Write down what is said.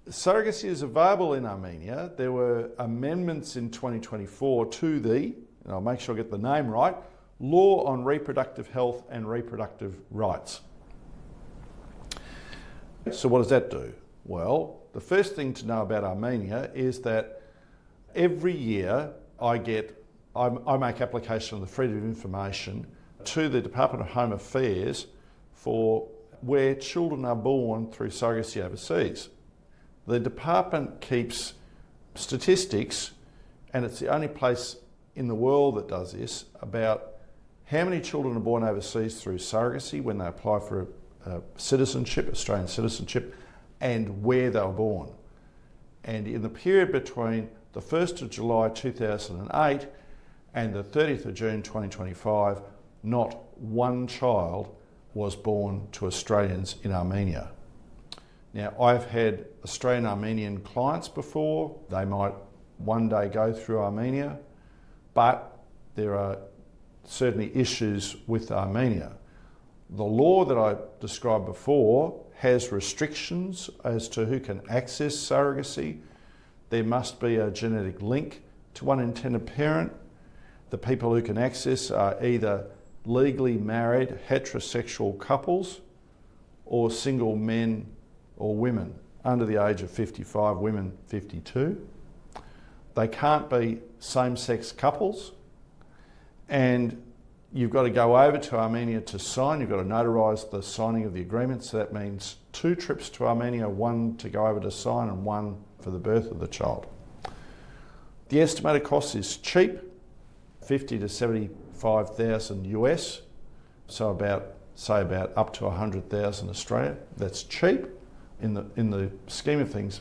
Surrogacy is available in Armenia. There were amendments in 2024 to the, and I'll make sure I get the name right, Law on Reproductive Health and Reproductive Rights. So what does that do? Well, the first thing to know about Armenia is that every year I make application of the Freedom of Information to the Department of Home Affairs for where children are born through surrogacy overseas. The department keeps statistics, and it's the only place in the world that does this, about how many children are born overseas through surrogacy when they apply for citizenship, Australian citizenship, and where they were born. And in the period between the 1st of July 2008 and the 30th of June 2025, not one child was born to Australians in Armenia. Now, I've had Australian Armenian clients before. They might one day go through Armenia, but there are certainly issues with Armenia. The law that I described before has restrictions as to who can access surrogacy. There must be a genetic link to one intended parent. The people who can access are either legally married heterosexual couples or single men or women under the age of 55, women 52. They can't be same-sex couples, and you've got to go over to Armenia to sign. You've got to notarise the signing of the agreement, so that means 2 trips to Armenia, 1 to go over to sign and 1 for the birth of the child. The estimated cost is cheap, 50 to 75,000 US, so about up to 100,000 Australia. That's cheap in the scheme of things.